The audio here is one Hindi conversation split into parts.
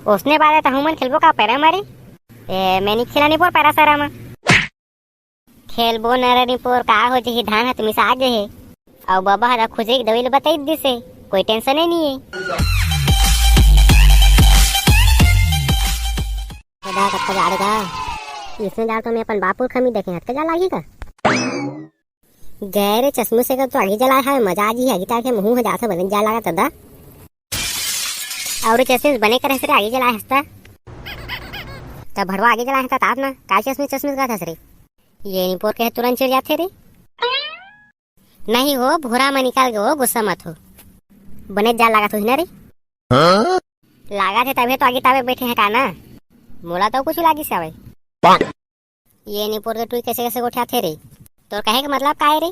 उसने बारे तो हमन खेलबो का पैरा मारी मैंने खेला नहीं पोर पैरा सारा में खेलबो नरनी पोर का हो जी धान है तुम आ गए और बाबा हरा खुजे दवाई बताई दिसे कोई टेंशन ही नहीं है। खुदा कब जा रहेगा इसमें जा तो मैं अपन बापुर खमी देखे हट के जा लागी का गहरे चश्मे से तो आगे जला है मजा जी आगे ताके मुंह हो जाता बदन जा लगा तदा और चश्मे बने करे सरे आगे जला हंसता तब भड़वा आगे जला हंसता ताप ना का चश्मे का था सरे ये नहीं पोर के तुरंत चिढ़ जाते रे नहीं हो भूरा में निकाल के हो गुस्सा मत हो बने जा लगा तो ही ना रे लगा थे तभी तो आगे तावे बैठे हैं का ना मोला तो कुछ लागी से आवे ये नहीं पोर के तू कैसे कैसे उठा थे रे तो कहे के मतलब का है रे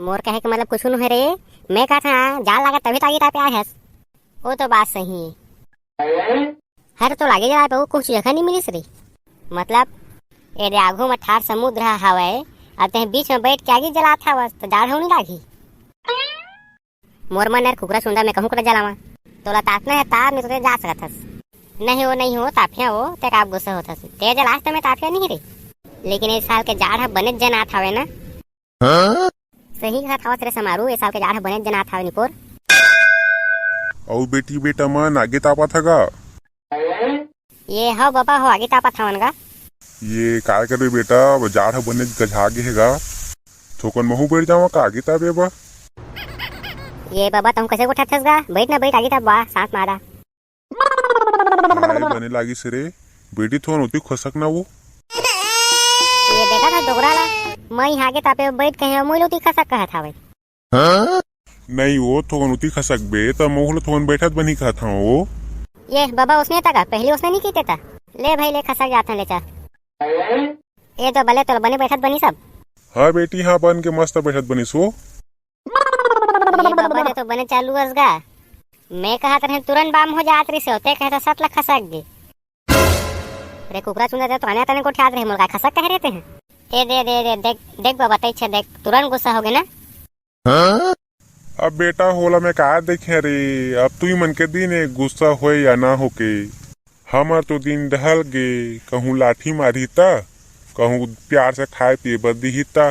मोर कहे के मतलब कुछ नहीं है रे मैं कहा था जाल लगा तभी तो आगे तापे आया है वो तो बात सही है हर तो लागे जा पे कुछ जगह नहीं मिली रे मतलब ये आगू में ठार समुद्र हवा अब ते बीच में बैठ के आगे जला था बस तो जाड़ होने लागी मोर मन यार कुकरा सुंदर मैं कहूँ जलावा तोला तापना है ताप नहीं तो जा सकता था नहीं हो ताफिया हो ते आप गुस्सा होता ते जलास तो मैं ताफिया नहीं रे लेकिन इस साल के जाड़ बने जन आता हवे ना सही कहा था तेरे समारू इस साल के जाड़ बने जन आता हवे निपोर और बेटी बेटा मन आगे तापा था गा ये हो बाबा हो आगे तापा था का ये काय करे बेटा जाड़ बने गझागे हैगा थोकन महू बैठ जावा का आगे तापे बा ये बाबा तुम कैसे उठा थस गा बैठ ना बैठ आगे ताप बा सांस मारा हाय बने लागी से रे बेटी थोन उती खसक ना वो ये देखा था डोगरा ला मैं यहाँ आगे तापे बैठ के मोइल उती खसक कहा था वे नहीं वो थोन उती खसक बे तो मोहल थोन बैठत बनी कहा था वो ये बाबा उसने तक पहले उसने नहीं कीते था ले भाई ले खसक जाता ले चा ये तो भले तो बने बैठत बनी सब हाँ बेटी हाँ बन के मस्त बैठत बनी सो ये बाबा ने तो बने चालू असगा मैं कहा था तुरंत बाम हो जात रही से होते कहता 7 लाख खसक गे रे कुकरा चुंदा तो आने तने को ठात रहे मुर्गा खसक कह रहते हैं ए दे देख बाबा तई देख तुरंत गुस्सा हो गए ना अब बेटा होला मैं का देखे रे अब तू ही मन के दिन गुस्सा हो या ना होके हमार तो दिन ढल गे कहूँ लाठी मारी ता कहूँ प्यार से खाए पिए बदी ता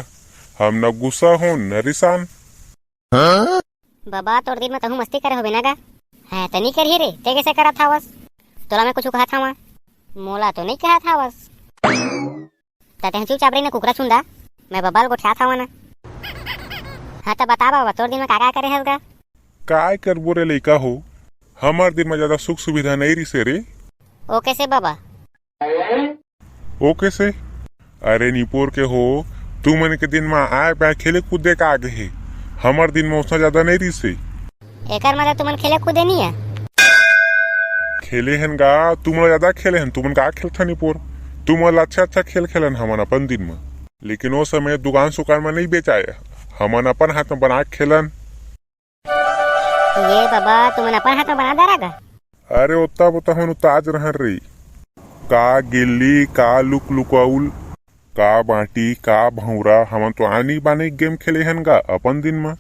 हम न गुस्सा हो न रिसान बाबा तोड़ दिन में कहूँ मस्ती करे हो बिना का है तनी करिए रे ते कैसे करा था बस तोला मैं कुछ कहा था वहाँ मोला तो नहीं कहा था बस तते चुप चाप रही ना कुकरा सुंदा मैं बबाल को ठा था वहाँ ना हाँ तो बता बाबा तोड़ दिन में का करे है उसका काय कर बोरे लइका हो हमार दिन में ज्यादा सुख सुविधा नहीं रही से रे ओ कैसे बाबा ओ कैसे अरे निपोर के हो तू मन के दिन में आए पे खेले कूदे का आगे है हमार दिन में उतना ज्यादा नहीं रही से एकर मतलब तुमन खेले कूदे नहीं है खेले हन गा तुम ज्यादा खेले हन तुमन का खेलता निपोर तुम अच्छा खेल खेलन हमन अपन दिन में लेकिन वो समय दुकान सुकान में नहीं बेचाए हमन अपन हाथ में बना खेलन ये बाबा तुमन अपन हाथ में बना दारागा अरे उतना हम ताज रह रही का गिल्ली का लुक लुकाउल का बाटी का भौरा हम तो आनी बानी गेम खेले हन गा अपन दिन में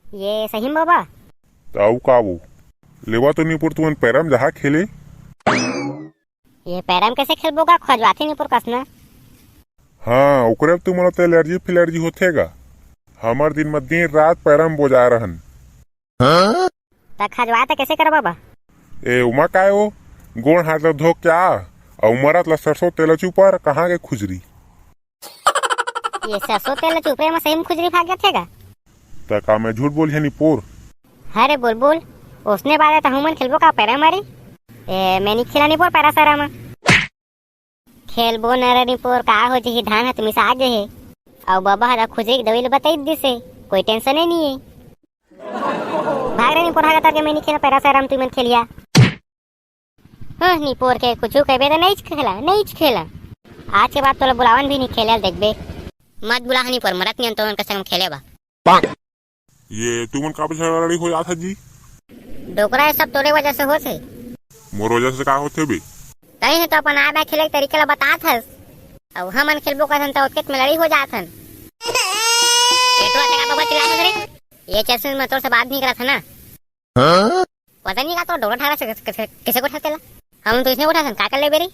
ये सही बाबा ताऊ का वो लेवा तो नहीं पुर तुमन पैरम जहाँ खेले ये पैरम कैसे खेलबोगा खजवाती नहीं पुर कसना हाँ ओकरे तुम तो एलर्जी फिलर्जी होतेगा हमार दिन में दिन रात पैरम बोजा रहन तक खजवा तो कैसे कर बाबा ए उमा काय हो गोड़ हाथ धो क्या और उमरत ला सरसों तेल चुपर कहाँ के खुजरी ये सरसों तेल चुपरे में सही में खुजरी भाग गया थेगा तका मैं झूठ बोल है पोर अरे बोल उसने बारे तो हमन खेलबो का पैरा मारी मैं नहीं खेला नहीं पोर पैरा सारा में खेलबो नरनी पोर का हो जी धान है तुम आ गए और बाबा हरा खुजे दवाई बताई दिसे कोई टेंशन ही नहीं है भाग रहे नहीं पोर हागा ताके मैं नहीं खेला पैरा सारा में तुमन खेलिया हाँ नहीं पोर के कुछ कहबे तो नहीं खेला आज के बाद तो बुलावन भी नहीं खेला देखबे मत बुला नहीं पर मरत नहीं तो उनके संग खेले बा ये तुमन का लड़ी हो जाता जी डोकरा सब तोरे वजह से हो से मोर वजह से का होते बे कहीं है तो अपन आबा खेले तरीके ला बता थस अब हमन खेलबो का तो उतके में लड़ी हो जाथन एटवा तक बाबा चिल्ला रे ये चश्मे में तोर से बात नहीं करा था ना पता नहीं का तो डोरा ठाड़ा से किसे को ठातेला हम तो इसने उठा सन का कर ले बेरी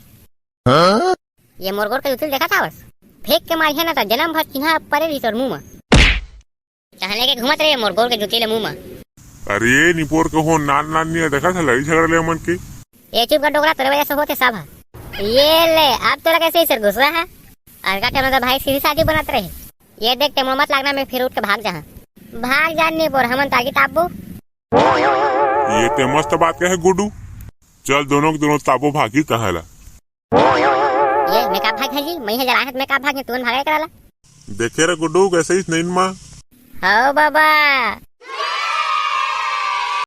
ये मोरगोर के जुतिल देखा था बस फेंक के मारिया ना था जन्म भर चिन्हा परे रही तोर मुंह में कहां लेके घुमत रहे मोरगोर के जुतिले मुंह में। अरे निपोर के हो नान नान नहीं देखा था लड़ी झगड़ ले मन की। ये चुप का डोगरा तेरे वजह से होते सब है। ये ले अब तो कैसे ही सिर घुस रहा है और का तो भाई सीधी सादी बनाते रहे। ये देख टेमो मत लागना मैं फिर उठ के भाग जा निपोर हमन ताकि ताबू। ये ते मस्त बात कहे गुडू। चल दोनों के दोनों ताबो भागी कहाला। ये मैं का भाग जी मैं जरा हाथ में का भाग तू भागे कराला। देखे रे गुडू कैसे ही नहीं मां। हो बाबा